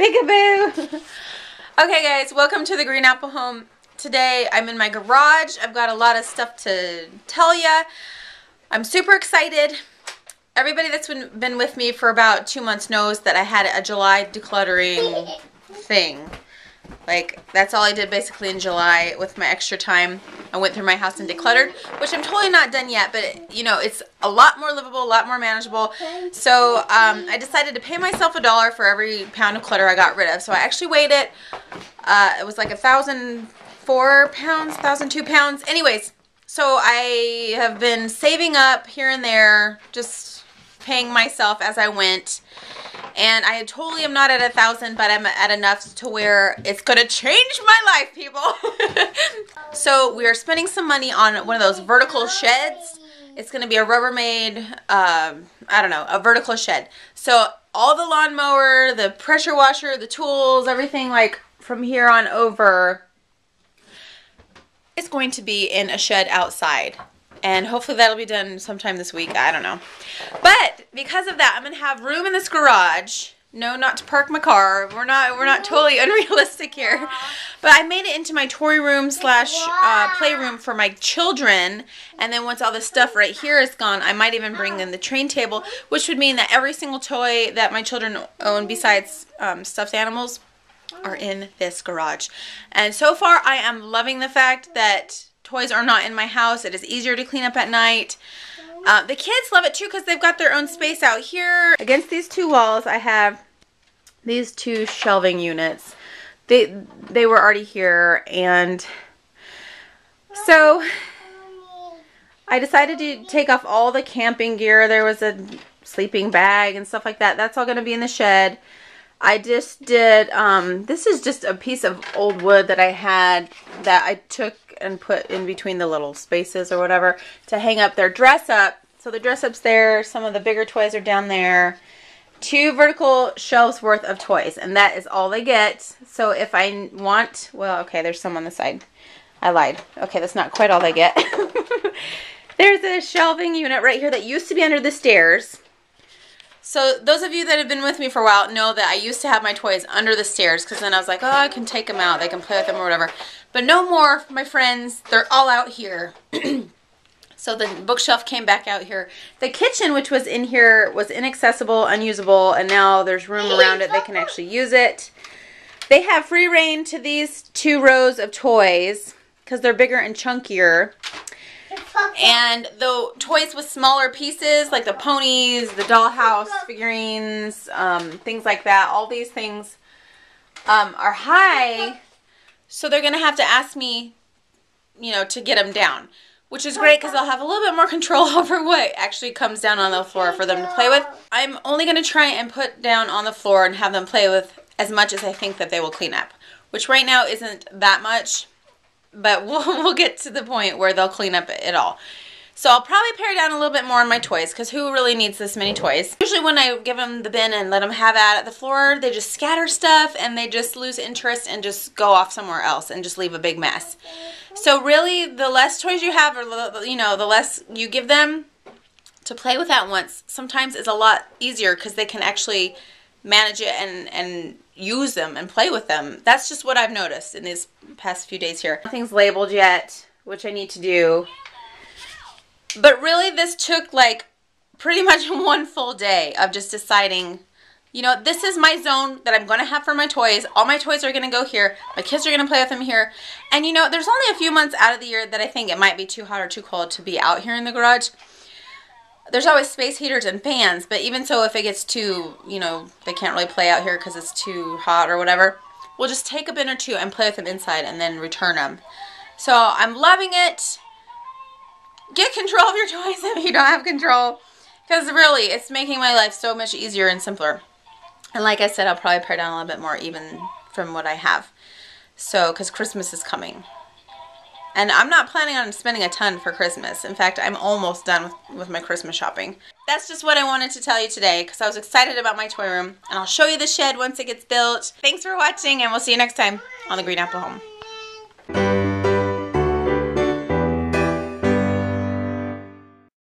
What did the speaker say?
Peekaboo! Okay guys, welcome to the Green Apple Home. Today I'm in my garage. I've got a lot of stuff to tell ya. I'm super excited. Everybody that's been with me for about 2 months knows that I had a July decluttering thing. Like, that's all I did basically in July with my extra time. I went through my house and decluttered, which I'm totally not done yet, but you know, it's a lot more livable, a lot more manageable. So I decided to pay myself $1 for every pound of clutter I got rid of. So I actually weighed it. It was like 1,004 pounds, 1,002 pounds. Anyways, so I have been saving up here and there, just paying myself as I went. And I totally am not at 1,000, but I'm at enough to where it's going to change my life, people. So we are spending some money on one of those vertical sheds. It's going to be a Rubbermaid, I don't know, a vertical shed. So all the lawnmower, the pressure washer, the tools, everything like from here on over is going to be in a shed outside. And hopefully that'll be done sometime this week. I don't know. But because of that, I'm going to have room in this garage. No, not to park my car. We're not totally unrealistic here. But I made it into my toy room slash playroom for my children. And then once all this stuff right here is gone, I might even bring in the train table, which would mean that every single toy that my children own besides stuffed animals are in this garage. And so far, I am loving the fact that toys are not in my house. It is easier to clean up at night. The kids love it too because they've got their own space out here. Against these two walls, I have these two shelving units. They were already here, and so I decided to take off all the camping gear. There was a sleeping bag and stuff like that. That's all going to be in the shed. I just did, this is just a piece of old wood that I had that I took and put in between the little spaces or whatever to hang up their dress up. So the dress up's there. Some of the bigger toys are down there. 2 vertical shelves worth of toys, and that is all they get. So if I want, well, okay, there's some on the side. I lied. Okay, that's not quite all they get. There's a shelving unit right here that used to be under the stairs. So those of you that have been with me for a while know that I used to have my toys under the stairs because then I was like, oh, I can take them out. They can play with them or whatever. But no more, my friends. They're all out here. So the bookshelf came back out here. The kitchen, which was in here, was inaccessible, unusable, and now there's room around it. They can actually use it. They have free reign to these 2 rows of toys because they're bigger and chunkier. And the toys with smaller pieces, like the ponies, the dollhouse figurines, things like that, all these things are high, so they're going to have to ask me, you know, to get them down, which is great because I'll have a little bit more control over what actually comes down on the floor for them to play with. I'm only going to try and put down on the floor and have them play with as much as I think that they will clean up, which right now isn't that much. But we'll get to the point where they'll clean up it all. So I'll probably pare down a little bit more on my toys because who really needs this many toys? Usually when I give them the bin and let them have at the floor, they just scatter stuff and they just lose interest and just go off somewhere else and just leave a big mess. So really, the less toys you have, or you know, the less you give them to play with at once, sometimes is a lot easier because they can actually manage it and use them and play with them. That's just what I've noticed in these past few days here. Nothing's labeled yet, which I need to do. But really, this took like pretty much 1 full day of just deciding, you know, this is my zone that I'm going to have for my toys. All my toys are going to go here. My kids are going to play with them here. And you know, there's only a few months out of the year that I think it might be too hot or too cold to be out here in the garage. There's always space heaters and fans, but even so, if it gets too, you know, they can't really play out here because it's too hot or whatever, we'll just take a bin or 2 and play with them inside and then return them. So I'm loving it. Get control of your toys if you don't have control, because really, it's making my life so much easier and simpler. And like I said, I'll probably pare down a little bit more even from what I have. So, because Christmas is coming. And I'm not planning on spending a ton for Christmas. In fact, I'm almost done with my Christmas shopping. That's just what I wanted to tell you today because I was excited about my toy room. And I'll show you the shed once it gets built. Thanks for watching, and we'll see you next time on The Green Apple Home.